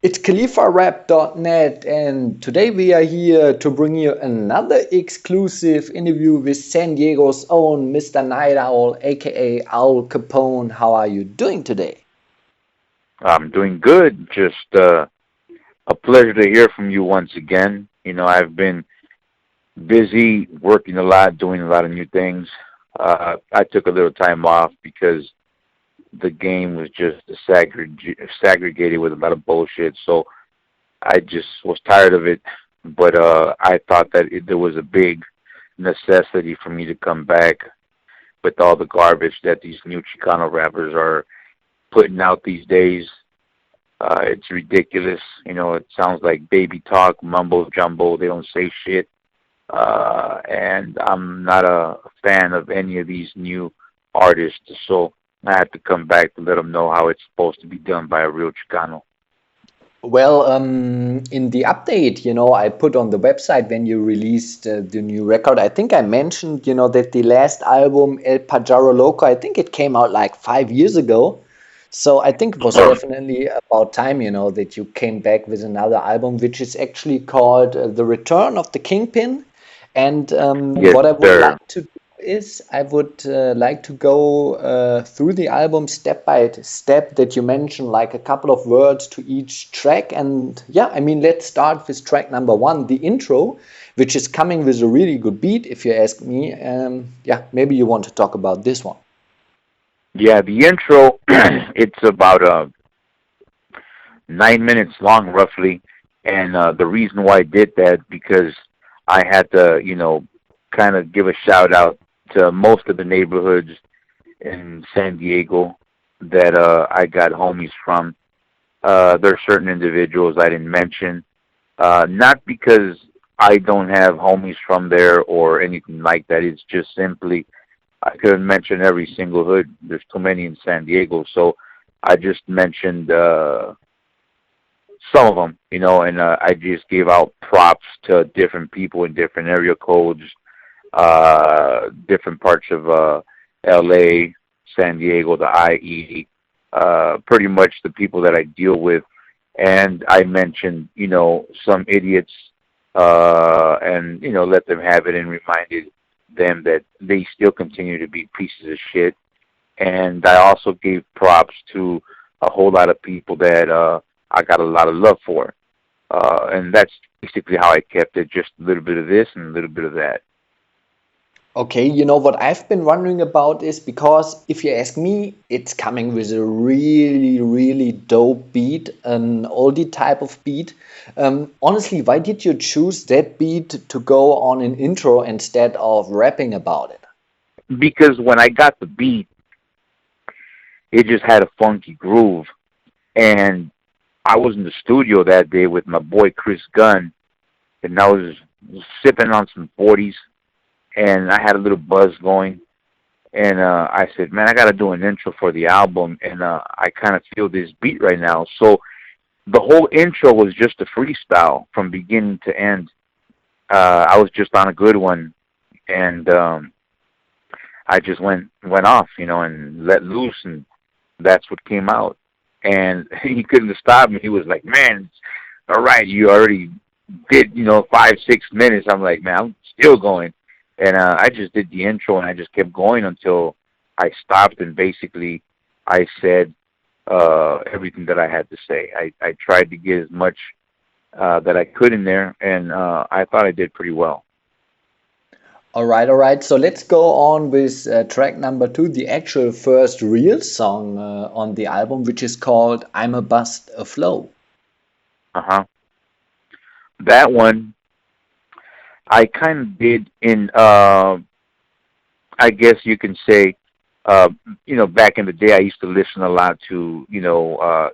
It's CalifaRap.net, and today we are here to bring you another exclusive interview with San Diego's own Mr. Knightowl, aka Owl Capone. How are you doing today? I'm doing good. Just a pleasure to hear from you once again. I've been busy working a lot, doing a lot of new things. I took a little time off because the game was just segregated with a lot of bullshit. So I just was tired of it. But I thought that there was a big necessity for me to come back with all the garbage that these new Chicano rappers are putting out these days. It's ridiculous. It sounds like baby talk, mumbo jumbo. They don't say shit. And I'm not a fan of any of these new artists. So I had to come back to let them know how it's supposed to be done by a real Chicano. Well, in the update, I put on the website when you released the new record. I think I mentioned, that the last album, El Pajaro Loco, I think it came out like 5 years ago. So I think it was definitely about time, that you came back with another album, which is actually called The Return of the Kingpin. And Yes, what I would sir. like to do is I would like to go through the album step by step that you mentioned, like a couple of words to each track. And yeah, I mean, let's start with track number one, the intro, which is coming with a really good beat, if you ask me. Yeah, maybe you want to talk about this one. Yeah, the intro, it's about 9 minutes long, roughly. And the reason why I did that because I had to, kind of give a shout out to most of the neighborhoods in San Diego that I got homies from. There are certain individuals I didn't mention, not because I don't have homies from there or anything like that. It's just simply I couldn't mention every single hood. There's too many in San Diego, so I just mentioned some of them, and I just gave out props to different people in different area codes, different parts of L.A., San Diego, the IE, pretty much the people that I deal with. And I mentioned, some idiots, and, let them have it and reminded them that they still continue to be pieces of shit. And I also gave props to a whole lot of people that I got a lot of love for. And that's basically how I kept it, just a little bit of this and a little bit of that. Okay, what I've been wondering about is because if you ask me, it's coming with a really, really dope beat, an oldie type of beat. Honestly, why did you choose that beat to go on an intro instead of rapping about it? Because when I got the beat, it just had a funky groove. And I was in the studio that day with my boy Chris Gunn, and I was sipping on some 40s, and I had a little buzz going. And I said, man, I got to do an intro for the album, and I kind of feel this beat right now. So the whole intro was just a freestyle from beginning to end. I was just on a good one, and I just went off, and let loose, and that's what came out. And he couldn't have stopped me. He was like, "Man, all right, you already did, 5 6 minutes." I'm like, "Man, I'm still going," and I just did the intro, and I just kept going until I stopped, and basically, I said everything that I had to say. I tried to get as much that I could in there, and I thought I did pretty well. All right, all right. So let's go on with track number two, the actual first real song on the album, which is called I'm a Bust a Flow. Uh huh. That one I kind of did in, I guess you can say, uh, back in the day, I used to listen a lot to,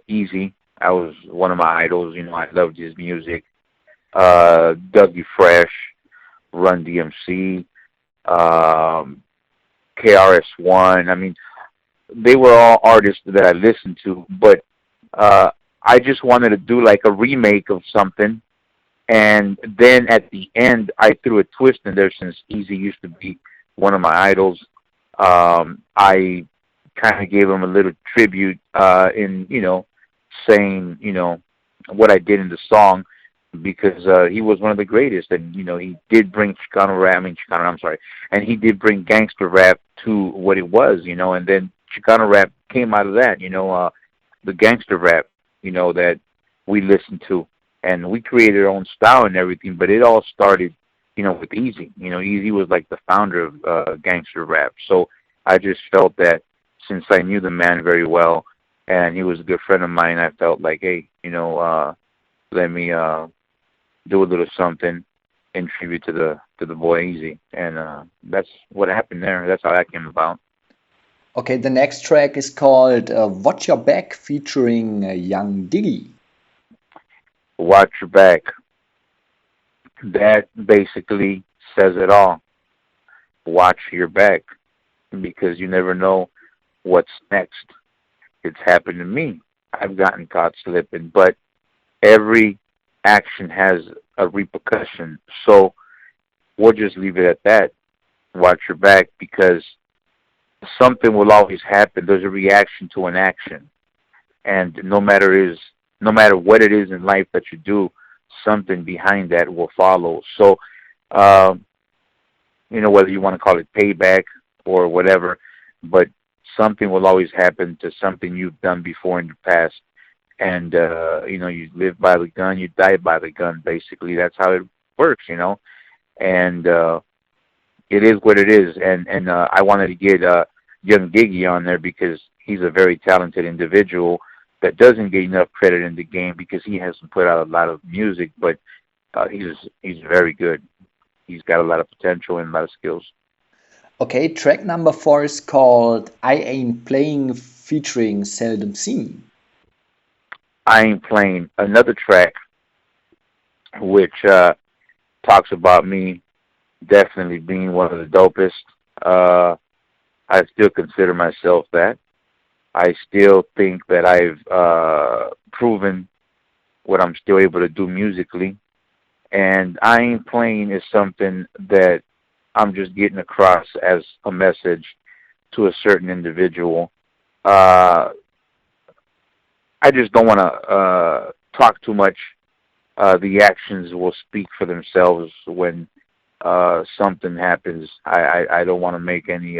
Easy. I was one of my idols. I loved his music. Dougie Fresh, Run DMC, um, KRS-One. I mean, they were all artists that I listened to, but uh, I just wanted to do like a remake of something. And then at the end, I threw a twist in there since Easy used to be one of my idols. I kind of gave him a little tribute in, saying, what I did in the song, because he was one of the greatest, and he did bring Chicano rap. I mean Chicano, I'm sorry, and he did bring gangster rap to what it was, and then Chicano rap came out of that, the gangster rap, that we listened to, and we created our own style and everything. But it all started, with Easy. Easy was like the founder of gangster rap. So I just felt that since I knew the man very well, and he was a good friend of mine, I felt like, hey, let me do a little something in tribute to the boy Easy, and that's what happened there. That's how that came about. Okay, the next track is called Watch Your Back featuring Young Diggy. Watch your back. That basically says it all. Watch your back, because you never know what's next. It's happened to me. I've gotten caught slipping, but every action has a repercussion. So we'll just leave it at that. Watch your back, because something will always happen. There's a reaction to an action, and no matter what it is in life that you do, something behind that will follow. So, uh, whether you want to call it payback or whatever, but something will always happen to something you've done before in the past. And you live by the gun, you die by the gun. Basically, that's how it works. And it is what it is. And I wanted to get Young Diggy on there because he's a very talented individual that doesn't get enough credit in the game because he hasn't put out a lot of music, but he's very good. He's got a lot of potential and a lot of skills. Okay, track number 4 is called I Ain't Playing featuring Seldom Seen. I Ain't Playing, another track which talks about me definitely being one of the dopest. I still consider myself that. I still think that I've proven what I'm still able to do musically. And I Ain't Playing is something that I'm just getting across as a message to a certain individual. Uh, I just don't want to talk too much. The actions will speak for themselves when something happens. I don't want to make any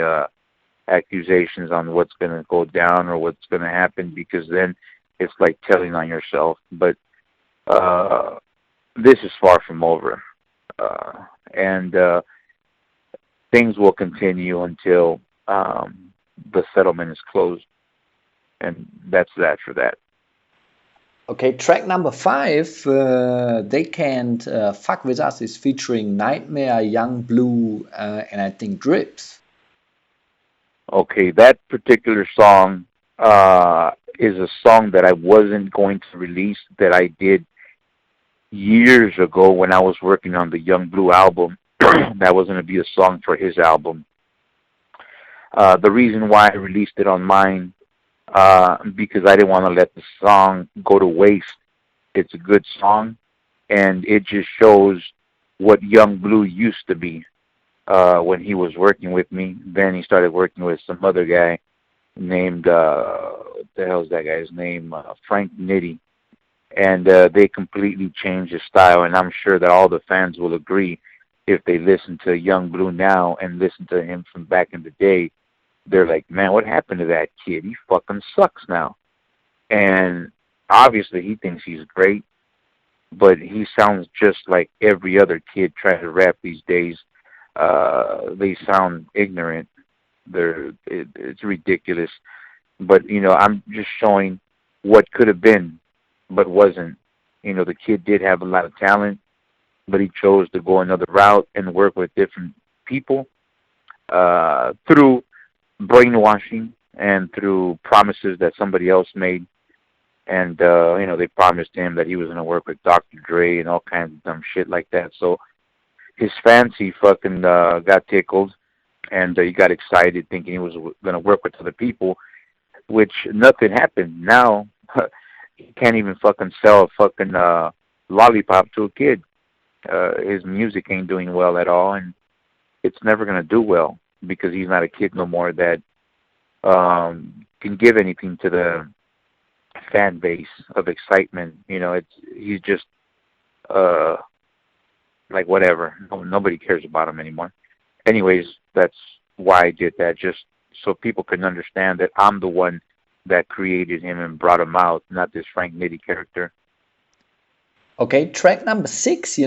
accusations on what's going to go down or what's going to happen, because then it's like telling on yourself. But this is far from over. And things will continue until the settlement is closed. And that's that for that. Okay, track number 5, They Can't Fuck With Us, is featuring Nightmare, Young Blue, and I think Drips. Okay, that particular song is a song that I wasn't going to release, that I did years ago when I was working on the Young Blue album. That was going to be a song for his album. The reason why I released it on mine, because I didn't want to let the song go to waste. It's a good song, and it just shows what Young Blue used to be when he was working with me. Then he started working with some other guy named, what the hell's that guy's name? Frank Nitty. And they completely changed his style, and I'm sure that all the fans will agree. If they listen to Young Blue now and listen to him from back in the day, they're like, man, what happened to that kid? He fucking sucks now. And obviously he thinks he's great, but he sounds just like every other kid trying to rap these days. They sound ignorant. It's ridiculous. But, I'm just showing what could have been, but wasn't. The kid did have a lot of talent, but he chose to go another route and work with different people through brainwashing and through promises that somebody else made. And, they promised him that he was going to work with Dr. Dre and all kinds of dumb shit like that. So his fancy fucking got tickled, and he got excited thinking he was going to work with other people, which nothing happened. Now he can't even fucking sell a fucking lollipop to a kid. His music ain't doing well at all, and it's never going to do well because he's not a kid no more that can give anything to fan base of excitement. He's just uh like whatever. Nobody cares about him anymore. Anyways, that's why I did that, just so people can understand that I'm the one that created him and brought him out, not this Frank Nitti character. Okay, track number 6,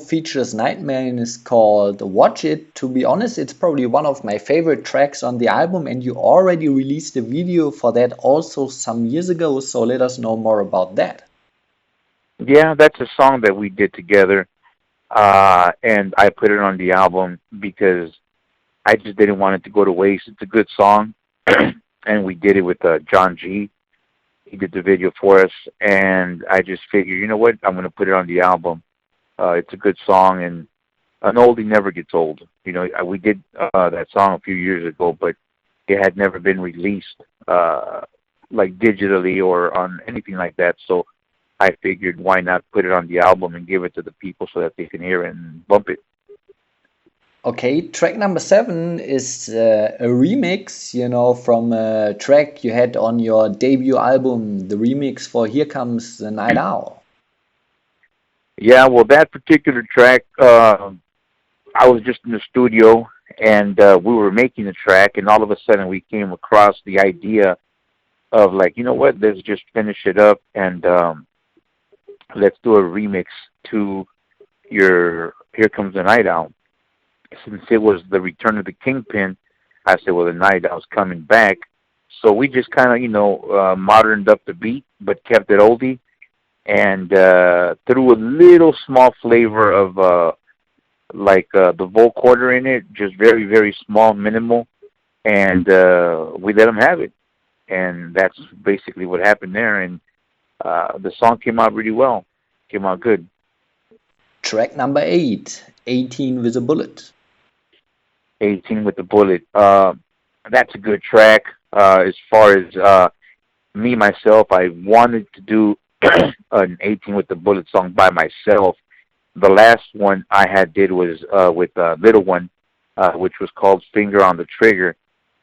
features Nightmare and is called Watch It. To be honest, it's probably one of my favorite tracks on the album, and you already released a video for that also some years ago, so let us know more about that. Yeah, that's a song that we did together, and I put it on the album because I just didn't want it to go to waste. It's a good song, and we did it with John G. He did the video for us, and I just figured, you know what, I'm going to put it on the album. It's a good song, and an oldie never gets old. We did that song a few years ago, but it had never been released like digitally or on anything like that. So I figured, why not put it on the album and give it to the people so that they can hear it and bump it. Okay, track number 7 is a remix, from a track you had on your debut album, the remix for Here Comes the Knightowl. Yeah, well, that particular track, I was just in the studio, and we were making the track, and all of a sudden we came across the idea of, like, you know what, let's just finish it up, and let's do a remix to your Here Comes the Night Owl. Since it was the return of the Kingpin, I said, well, the Night Owl's coming back. So we just kind of, moderned up the beat, but kept it oldie, and threw a little small flavor of the vocoder in it, just very, very small, minimal, and we let them have it. And that's basically what happened there. And the song came out really well, came out good. Track number 8, 18 with a Bullet. 18 with the Bullet. That's a good track. As far as me, myself, I wanted to do an 18 with the Bullet song by myself. The last one I had did was with Little One, which was called Finger on the Trigger.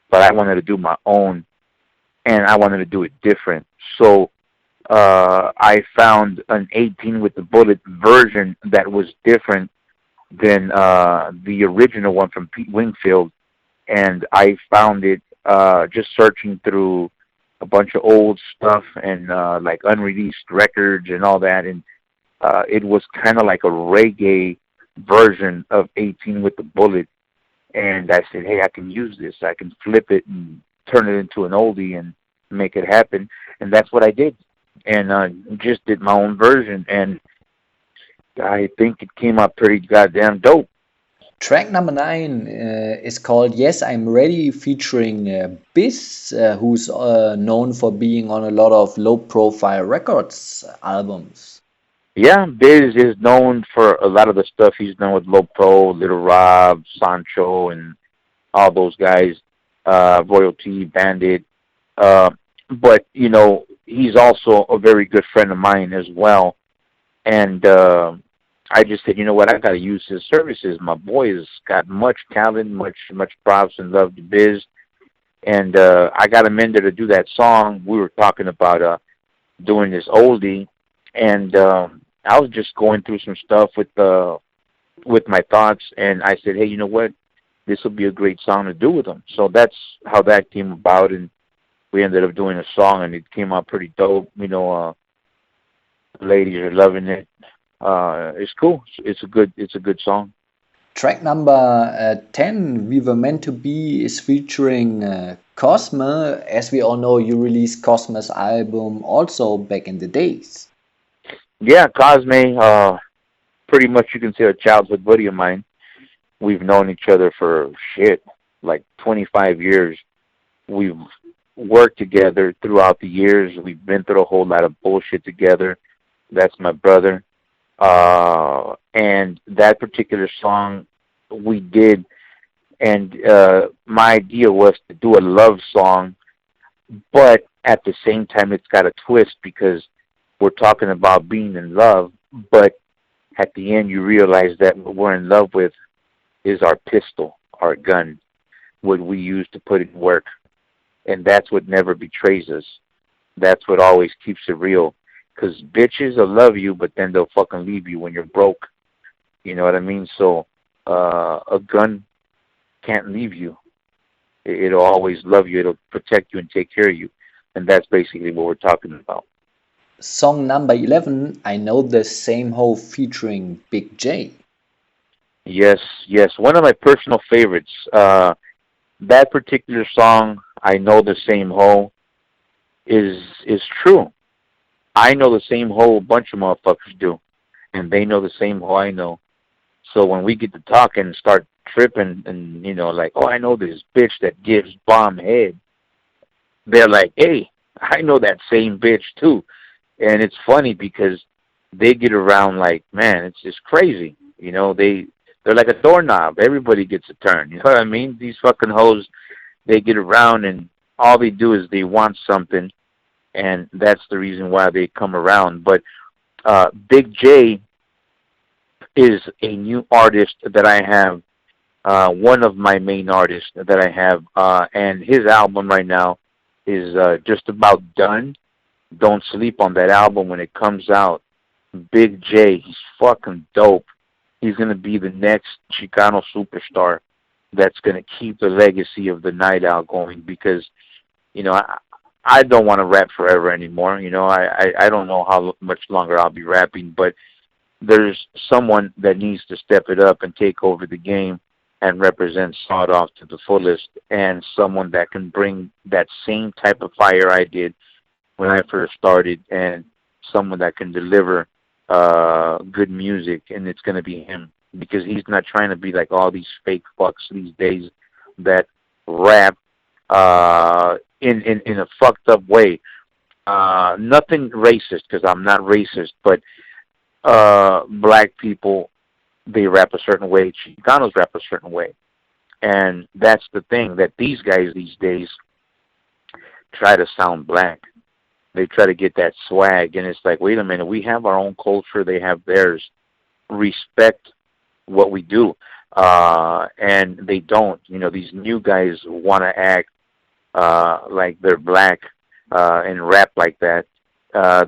But I wanted to do my own, and I wanted to do it different. So I found an 18 with the Bullet version that was different than the original one from Pete Wingfield, and I found it just searching through a bunch of old stuff and like unreleased records and all that, and it was kind of like a reggae version of 18 with the Bullet, and I said, hey, I can use this. I can flip it and turn it into an oldie and make it happen, and that's what I did, and just did my own version, and I think it came out pretty goddamn dope. Track number 9 is called Yes, I'm Ready, featuring Biz, who's known for being on a lot of low-profile records albums. Yeah, Biz is known for a lot of the stuff he's done with Low Pro, Little Rob, Sancho, and all those guys, Royalty, Bandit. But, he's also a very good friend of mine as well. And I just said, you know what, I got to use his services. My boy has got much talent, much props, and love to Biz. And I got him in there to do that song. We were talking about doing this oldie, and I was just going through some stuff with my thoughts, and I said, hey, you know what, this will be a great song to do with him. So that's how that came about, and we ended up doing a song, and it came out pretty dope. The ladies are loving it. It's cool. It's a good song. Track number 10, We Were Meant to Be, is featuring Cosme. As we all know, you released Cosme's album also back in the days. Yeah, Cosme, pretty much you can say a childhood buddy of mine. We've known each other for like 25 years. We've worked together throughout the years. We've been through a whole lot of bullshit together. That's my brother. And that particular song we did, and my idea was to do a love song, but at the same time it's got a twist because we're talking about being in love, but at the end you realize that what we're in love with is our pistol, our gun, what we use to put in work, and that's what never betrays us. That's what always keeps it real. 'Cause bitches will love you, but then they'll fucking leave you when you're broke. You know what I mean? So a gun can't leave you. It'll always love you. It'll protect you and take care of you. And that's basically what we're talking about. Song number 11, I Know the Same Hoe featuring Big J. Yes, yes. One of my personal favorites. That particular song, I Know the Same Hoe, is true. I know the same hoe a bunch of motherfuckers do. And they know the same hoe I know. So when we get to talking and start tripping and, like, oh, I know this bitch that gives bomb head, they're like, hey, I know that same bitch too. And it's funny because they get around like, man, it's just crazy. They're like a doorknob. Everybody gets a turn. You know what I mean? These fucking hoes, they get around and all they do is they want something, and that's the reason why they come around. But Big J is a new artist that I have, one of my main artists that I have, and his album right now is just about done. Don't sleep on that album when it comes out. Big J, he's fucking dope. He's going to be the next Chicano superstar that's going to keep the legacy of the Knightowl going because, I don't want to rap forever anymore. I don't know how much longer I'll be rapping, but there's someone that needs to step it up and take over the game and represent Sawed Off to the fullest, and someone that can bring that same type of fire I did when I first started, and someone that can deliver good music, and it's going to be him because he's not trying to be like all these fake fucks these days that rap in a fucked up way. Nothing racist because I'm not racist, but black people, they rap a certain way. Chicanos rap a certain way. And that's the thing, that these guys these days try to sound black. They try to get that swag, and it's like, wait a minute, we have our own culture, they have theirs. Respect what we do. And they don't. These new guys want to act like they're black and rap like that.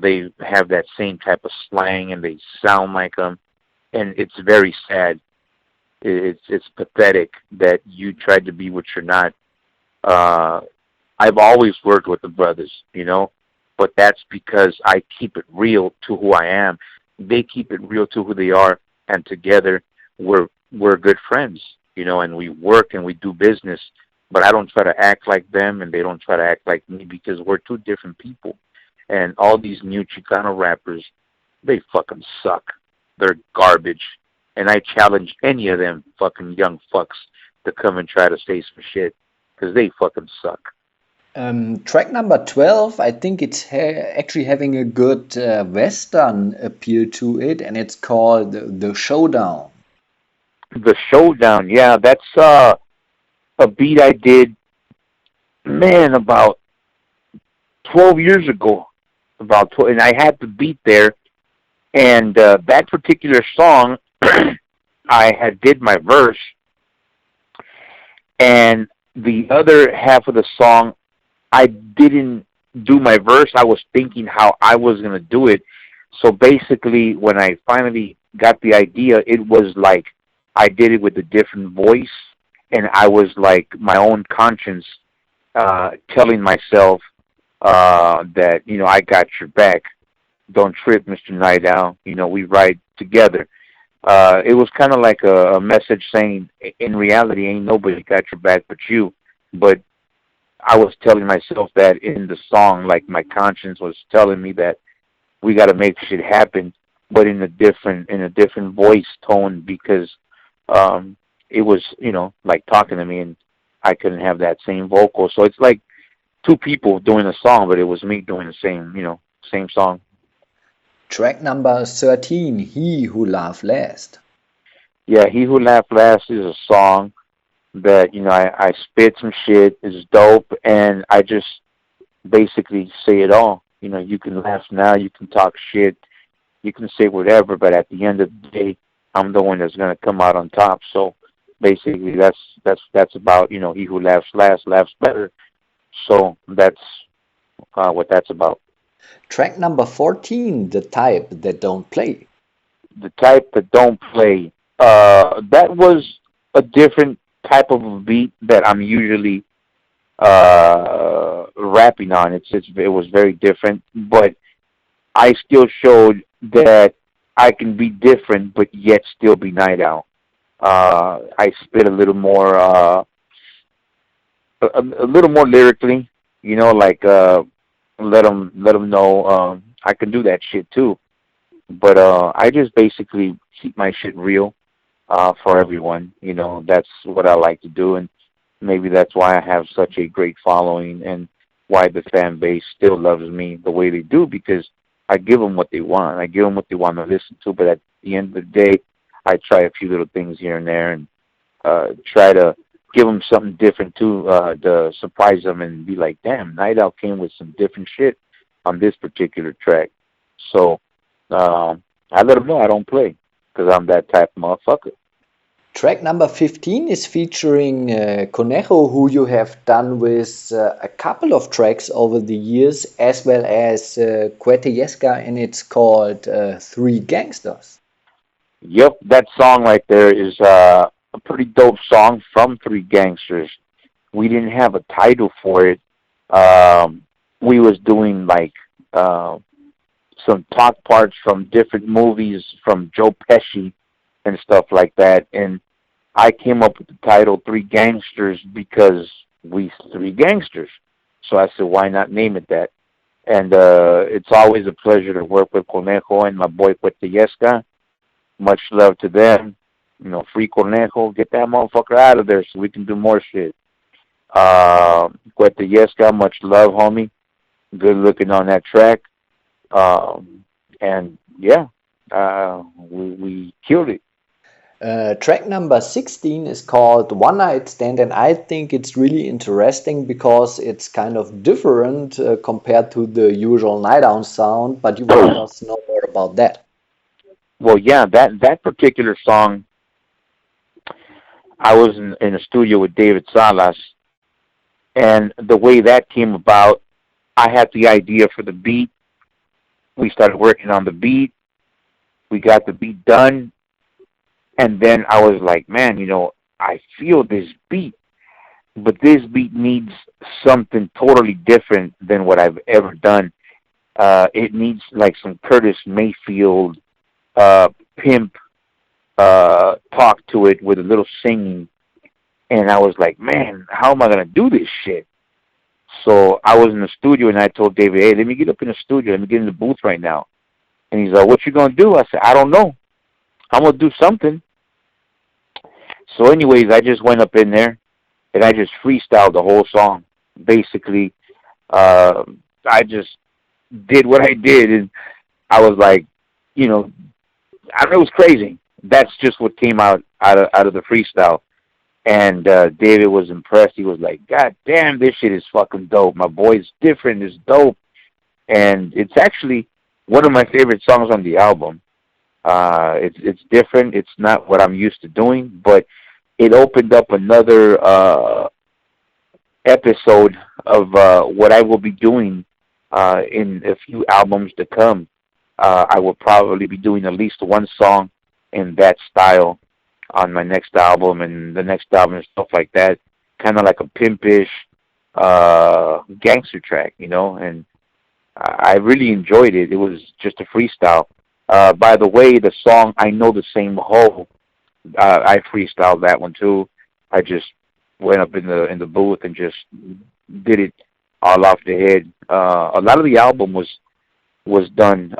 They have that same type of slang, and they sound like them, and it's very sad. It's pathetic that you tried to be what you're not. I've always worked with the brothers, but that's because I keep it real to who I am. They keep it real to who they are, and together we're good friends, and we work and we do business. But I don't try to act like them, and they don't try to act like me because we're two different people. And all these new Chicano rappers, they fucking suck. They're garbage. And I challenge any of them fucking young fucks to come and try to say some shit because they fucking suck. Track number 12, I think it's actually having a good Western appeal to it, and it's called The Showdown. The Showdown, yeah, that's a beat I did, man, about 12 years ago. About 12, and I had the beat there, and that particular song, I had did my verse, and the other half of the song, I didn't do my verse. I was thinking how I was going to do it. So basically, when I finally got the idea, it was like I did it with a different voice, and I was like my own conscience telling myself that, I got your back. Don't trip, Mr. Knightowl. We ride together. It was kind of like a message saying, in reality, ain't nobody got your back but you. But I was telling myself that in the song, like my conscience was telling me that we got to make shit happen, but in a different voice tone because it was, like talking to me, and I couldn't have that same vocal. So it's like two people doing a song, but it was me doing the same song. Track number 13, He Who Laughed Last. Yeah, He Who Laughed Last is a song that, I spit some shit, is dope, and I just basically say it all. You can laugh now, you can talk shit, you can say whatever, but at the end of the day, I'm the one that's gonna come out on top. So basically that's about, He who laughs last laughs better. So that's what that's about. Track number 14, The Type That Don't Play. The type that don't play. That was a different type of a beat that I'm usually rapping on. It was very different, but I still showed that I can be different, but yet still be Night Owl. I spit a little more, a little more lyrically, like let them know I can do that shit too. But I just basically keep my shit real for everyone. That's what I like to do, and maybe that's why I have such a great following and why the fan base still loves me the way they do, because I give them what they want. I give them what they want to listen to, but at the end of the day, I try a few little things here and there and try to give them something different too, to surprise them and be like, damn, Night Owl came with some different shit on this particular track. So I let them know I don't play because I'm that type of motherfucker. Track number 15 is featuring Conejo, who you have done with a couple of tracks over the years, as well as Cuete, and it's called Three Gangsters. Yep, that song right there is a pretty dope song from Three Gangsters. We didn't have a title for it. Um, we was doing like some talk parts from different movies from Joe Pesci and stuff like that. And I came up with the title Three Gangsters because we three gangsters. So I said, why not name it that? And it's always a pleasure to work with Conejo and my boy Cuete. Much love to them. Free Conejo, get that motherfucker out of there so we can do more shit. Cuete, much love, homie. Good looking on that track. And yeah, we killed it. Track number 16 is called One Night Stand, and I think it's really interesting because it's kind of different compared to the usual Night Owl sound, but you will let us know more about that. Well, yeah, that particular song, I was in a studio with David Salas, and the way that came about, I had the idea for the beat. We started working on the beat. We got the beat done, and then I was like, man, I feel this beat, but this beat needs something totally different than what I've ever done. It needs like some Curtis Mayfield, pimp, talk to it with a little singing. And I was like, man, how am I gonna do this shit? So I was in the studio and I told David, hey, let me get up in the studio, let me get in the booth right now. And he's like, what you gonna do? I said, I don't know. I'm gonna do something. So anyways, I just went up in there and I just freestyled the whole song. Basically, I just did what I did, and I was like, you know, it was crazy. That's just what came out of the freestyle. And David was impressed. He was like, God damn, this shit is fucking dope. My boy's different. It's dope. And it's actually one of my favorite songs on the album. It's different. It's not what I'm used to doing, but it opened up another episode of what I will be doing in a few albums to come. I will probably be doing at least one song in that style on my next album and the next album and stuff like that. Kind of like a pimpish gangster track, and I really enjoyed it. It was just a freestyle. By the way, the song "I Know the Same Hoe," I freestyled that one too. I just went up in the booth and just did it all off the head. A lot of the album was done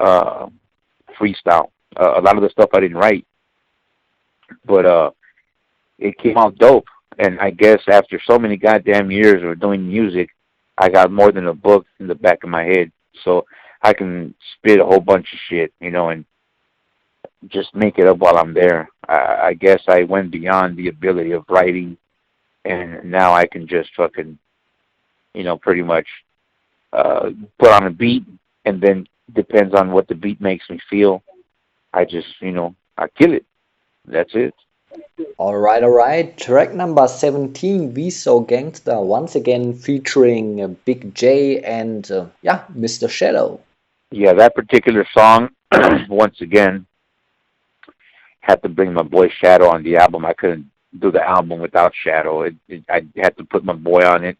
freestyle. A lot of the stuff I didn't write, but it came out dope. And I guess after so many goddamn years of doing music, I got more than a book in the back of my head, so I can spit a whole bunch of shit, and just make it up while I'm there. I guess I went beyond the ability of writing, and now I can just fucking, pretty much put on a beat, and then depends on what the beat makes me feel. I just, I kill it. That's it. All right. Track number 17, We So Gangster, once again featuring Big J and yeah, Mr. Shadow. Yeah, that particular song, once again, had to bring my boy Shadow on the album. I couldn't do the album without Shadow. I had to put my boy on it.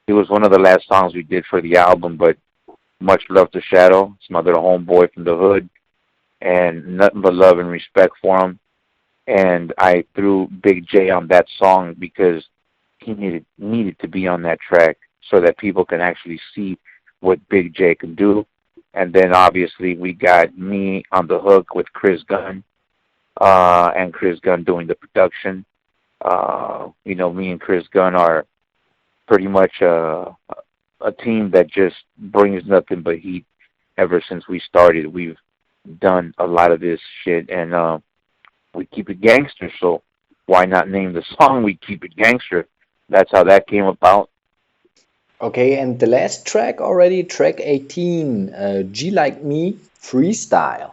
It was one of the last songs we did for the album, but much love to Shadow. It's my little homeboy from the hood, and nothing but love and respect for him. And I threw Big J on that song because he needed to be on that track so that people can actually see what Big J can do. And then obviously we got me on the hook with Chris Gunn, and Chris Gunn doing the production. Me and Chris Gunn are pretty much a team that just brings nothing but heat. Ever since we started, we've done a lot of this shit, and we keep it gangster. So why not name the song "We Keep It Gangster"? That's how that came about. Okay, and the last track already, track 18, G Like Me, Freestyle.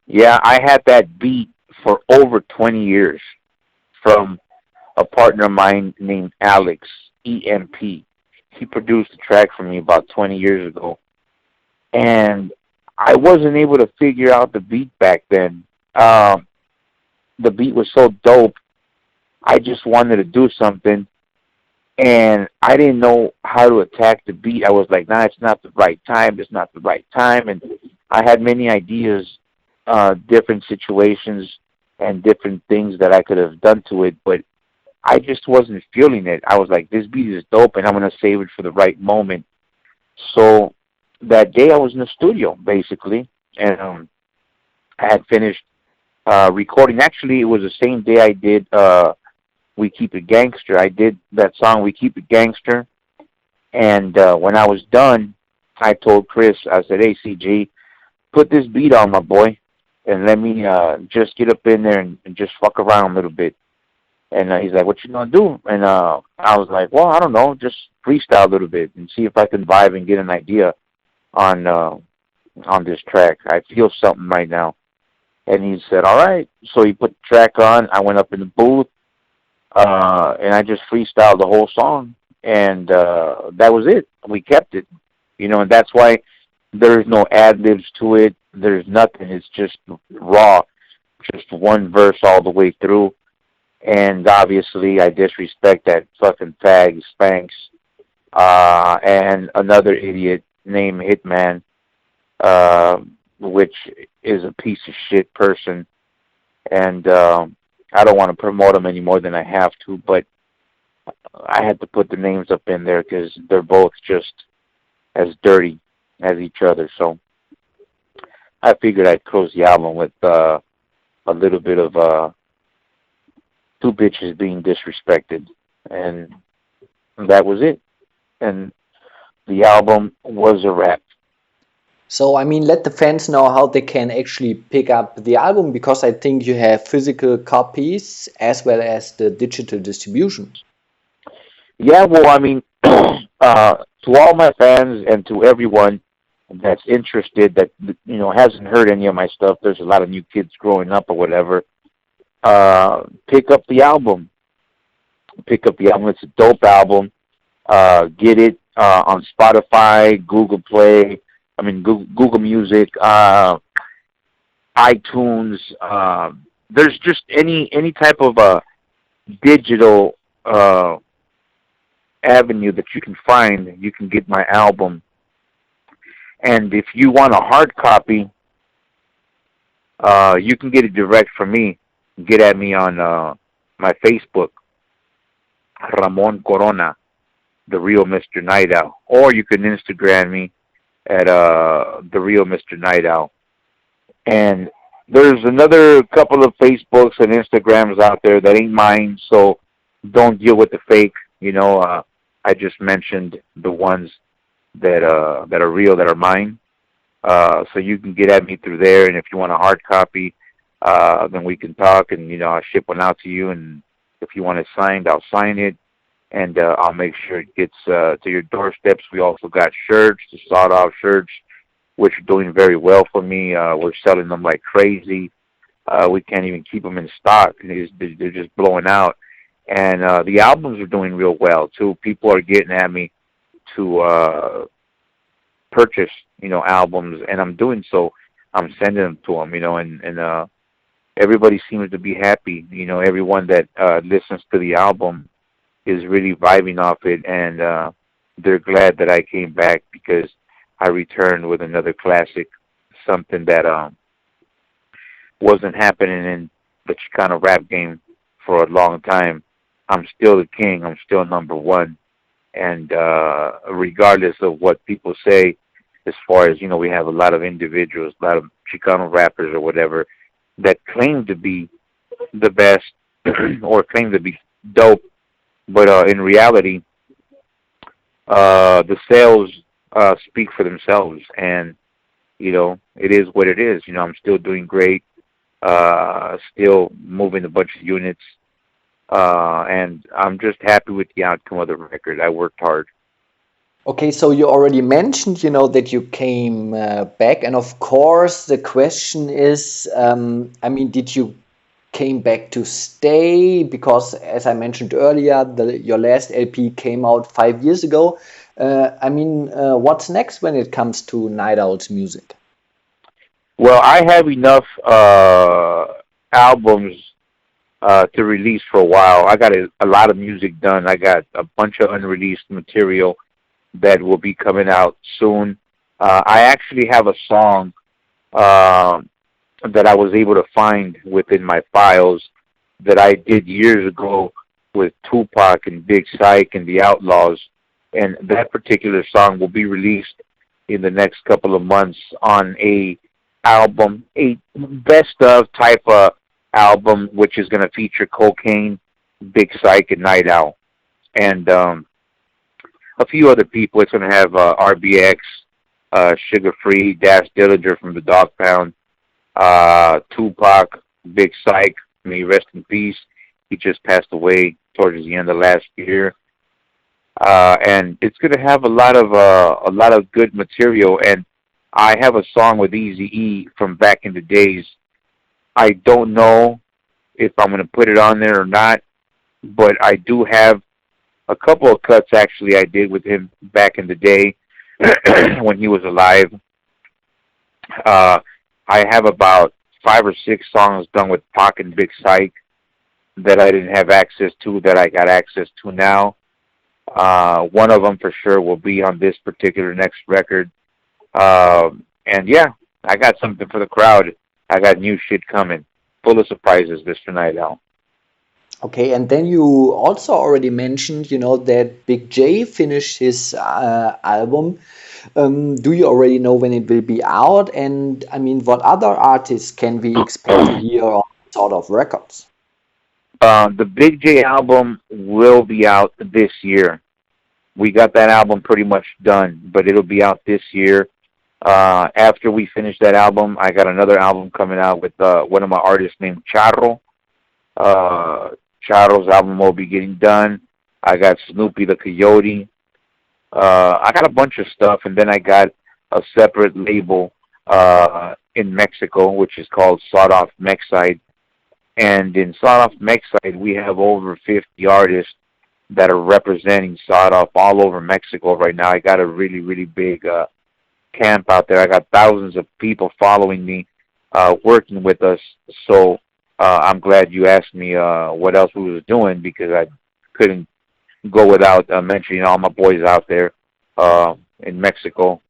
Yeah, I had that beat for over 20 years from a partner of mine named Alex EMP. He produced the track for me about 20 years ago, and I wasn't able to figure out the beat back then. The beat was so dope. I just wanted to do something, and I didn't know how to attack the beat. I was like, nah, it's not the right time. It's not the right time. And I had many ideas, different situations, and different things that I could have done to it, but I just wasn't feeling it. I was like, this beat is dope, and I'm going to save it for the right moment. So that day I was in the studio, basically, and I had finished recording. Actually, it was the same day I did We Keep It Gangster. I did that song, We Keep It Gangster, and when I was done, I told Chris, I said, hey, CG, put this beat on, my boy, and let me just get up in there and just fuck around a little bit. And he's like, what you gonna do? And I was like, well, I don't know, just freestyle a little bit and see if I can vibe and get an idea on this track. I feel something right now. And he said, all right. So he put the track on. I went up in the booth, and I just freestyled the whole song. And that was it. We kept it. And that's why there's no ad-libs to it. There's nothing. It's just raw, just one verse all the way through. And obviously, I disrespect that fucking fag Spanx, and another idiot named Hitman, uh, which is a piece of shit person. And I don't want to promote them any more than I have to, but I had to put the names up in there because they're both just as dirty as each other. So I figured I'd close the album with a little bit of two bitches being disrespected, and that was it. And the album was a wrap. So, I mean, let the fans know how they can actually pick up the album because I think you have physical copies as well as the digital distribution. Yeah, well, I mean, to all my fans and to everyone that's interested that hasn't heard any of my stuff. There's a lot of new kids growing up or whatever. Pick up the album. Pick up the album. It's a dope album. Get it on Spotify, Google Play. I mean Google Music, iTunes. There's just any type of digital avenue that you can find. You can get my album. And if you want a hard copy, you can get it direct from me. Get at me on my Facebook, Ramon Corona, the real Mr. Knightowl, or you can Instagram me at the real Mr. Knightowl. And there's another couple of Facebooks and Instagrams out there that ain't mine, so don't deal with the fake. I just mentioned the ones that are real, that are mine. So you can get at me through there, and if you want a hard copy, then we can talk, and I'll ship one out to you. And if you want it signed, I'll sign it, and I'll make sure it gets to your doorsteps. We also got shirts, the sawed-off shirts, which are doing very well for me. We're selling them like crazy. We can't even keep them in stock. They're just blowing out. And the albums are doing real well too. People are getting at me to purchase, albums, and I'm doing so. I'm sending them to them, and everybody seems to be happy. Everyone that listens to the album is really vibing off it, and they're glad that I came back because I returned with another classic, something that wasn't happening in the Chicano rap game for a long time. I'm still the king. I'm still number one. And regardless of what people say, as far as, we have a lot of individuals, a lot of Chicano rappers or whatever, that claim to be the best or claim to be dope, but in reality, the sales speak for themselves. And, it is what it is. I'm still doing great, still moving a bunch of units. And I'm just happy with the outcome of the record. I worked hard. Okay, so you already mentioned, that you came back, and of course the question is, I mean, did you came back to stay? Because as I mentioned earlier, your last LP came out 5 years ago. I mean, what's next when it comes to Night Owl's music? Well, I have enough albums to release for a while. I got a lot of music done. I got a bunch of unreleased material that will be coming out soon. I actually have a song uh, that I was able to find within my files that I did years ago with Tupac and Big Syke and the Outlaws, and that particular song will be released in the next couple of months on a album, a best of type of album, which is going to feature Cocaine, Big Syke, and Knightowl, and a few other people. It's going to have RBX, Sugar Free, Dash Dillinger from the Dog Pound, Tupac, Big Syke. May he rest in peace. He just passed away towards the end of last year, and it's going to have a lot of good material. And I have a song with Eazy-E from back in the days. I don't know if I'm going to put it on there or not, but I do have a couple of cuts actually I did with him back in the day when he was alive. Uh, I have about 5 or 6 songs done with Pac and Big Syke that I didn't have access to that I got access to now. One of them for sure will be on this particular next record. And yeah, I got something for the crowd. I got new shit coming, full of surprises this tonight, Al. Okay, and then you also already mentioned, that Big J finished his album. Do you already know when it will be out? And I mean, what other artists can we expect to hear on sort of records? The Big J album will be out this year. We got that album pretty much done, but it'll be out this year. After we finish that album, I got another album coming out with one of my artists named Charro. Uh, Charro's album will be getting done. I got Snoopy the Coyote. I got a bunch of stuff, and then I got a separate label in Mexico, which is called Sawed Off Mexide. And in Sawed Off Mexide, we have over 50 artists that are representing Sawed Off all over Mexico right now. I got a really, really big camp out there. I got thousands of people following me, working with us. So I'm glad you asked me what else we was doing, because I couldn't go without mentioning all my boys out there in Mexico.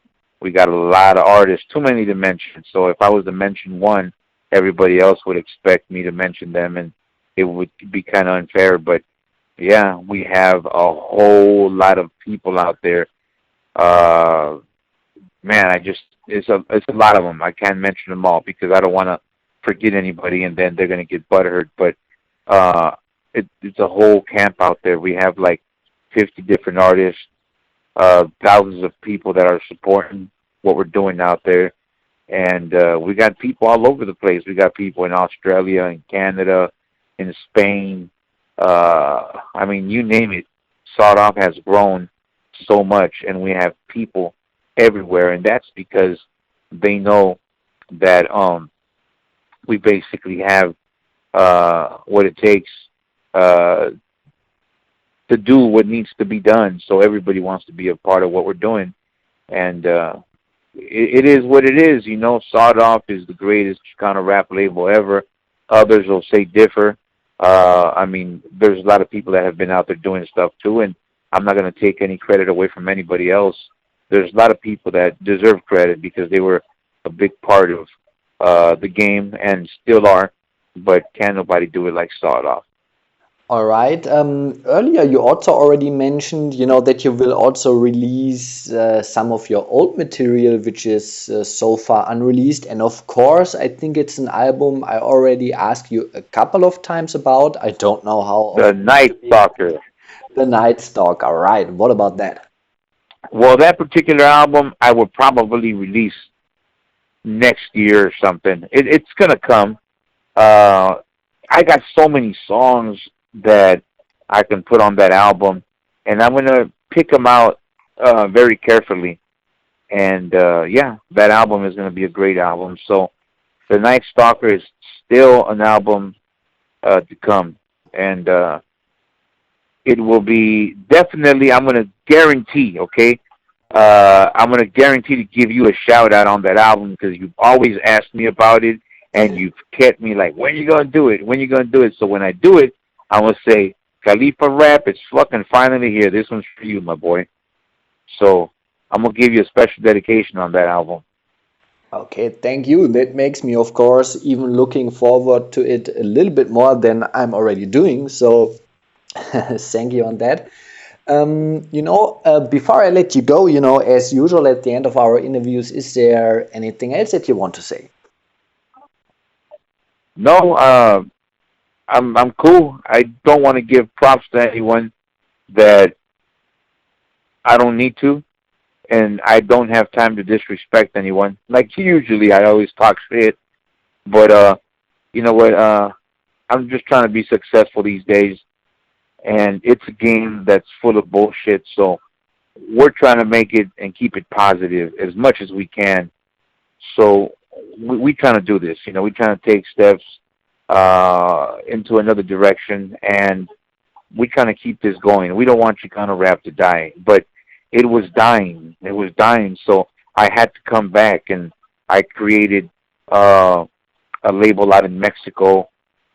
We got a lot of artists, too many to mention. So if I was to mention one, everybody else would expect me to mention them, and it would be kind of unfair. But yeah, we have a whole lot of people out there. Uh, Man, it's a lot of them. I can't mention them all because I don't want to forget anybody, and then they're gonna get butthurt. But uh, it's a whole camp out there. We have like 50 different artists, thousands of people that are supporting what we're doing out there, and we got people all over the place. We got people in Australia, in Canada, in Spain. I mean, you name it. Sawed Off has grown so much, and we have people everywhere, and that's because they know that we basically have what it takes uh, to do what needs to be done. So everybody wants to be a part of what we're doing, and it is what it is. You know, Sawed Off is the greatest Chicano rap label ever. Others will say differ. I mean, there's a lot of people that have been out there doing stuff too, and I'm not going to take any credit away from anybody else. There's a lot of people that deserve credit because they were a big part of the game and still are, but can't nobody do it like Sawed Off. All right. Earlier, you also already mentioned, that you will also release some of your old material, which is so far unreleased. And of course, I think it's an album I already asked you a couple of times about. I don't know how The often, Night Stalker. the Night Stalk. All right. What about that? Well, that particular album I will probably release next year or something. It's gonna come. Uh, I got so many songs that I can put on that album, and I'm gonna pick them out very carefully. And yeah, that album is gonna be a great album. So the Night Stalker is still an album to come, and it will be definitely. I'm gonna guarantee. Okay, I'm gonna guarantee to give you a shout out on that album because you've always asked me about it, and you've kept me like, when you gonna do it? When you gonna do it? So when I do it, I'm gonna say, CalifaRap, it's fucking finally here. This one's for you, my boy. So I'm gonna give you a special dedication on that album. Okay, thank you. That makes me, of course, even looking forward to it a little bit more than I'm already doing. So thank you on that. Before I let you go, as usual at the end of our interviews, is there anything else that you want to say? No, I'm cool. I don't want to give props to anyone that I don't need to, and I don't have time to disrespect anyone. Like usually, I always talk shit, but you know what? I'm just trying to be successful these days, and it's a game that's full of bullshit. So we're trying to make it and keep it positive as much as we can. So we trying to do this. You know, we trying to take steps into another direction, and we trying to keep this going. We don't want Chicano rap to die, but it was dying. It was dying. So I had to come back, and I created a label out in Mexico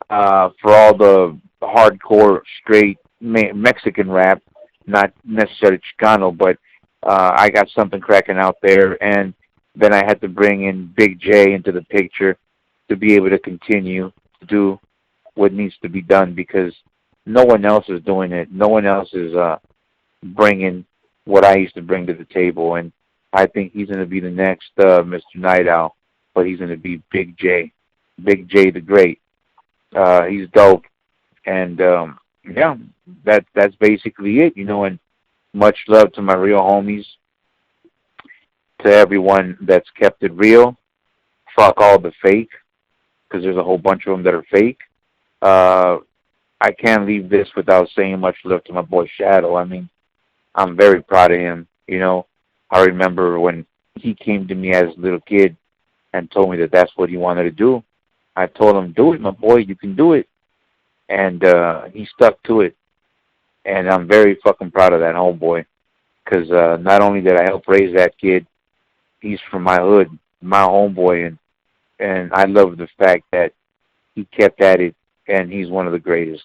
for all the hardcore, straight Mexican rap, not necessarily Chicano, but I got something cracking out there. And then I had to bring in Big J into the picture to be able to continue to do what needs to be done because no one else is doing it. No one else is bringing what I used to bring to the table. And I think he's going to be the next Mr. Knightowl, but he's going to be Big J. Big J the Great. He's dope. And yeah, that's basically it, and much love to my real homies, to everyone that's kept it real. Fuck all the fake, because there's a whole bunch of them that are fake. Uh, I can't leave this without saying much love to my boy Shadow. I mean, I'm very proud of him. I remember when he came to me as a little kid and told me that that's what he wanted to do. I told him, do it, my boy, you can do it. And he stuck to it. And I'm very fucking proud of that homeboy. Because not only did I help raise that kid, he's from my hood, my homeboy. And I love the fact that he kept at it, and he's one of the greatest.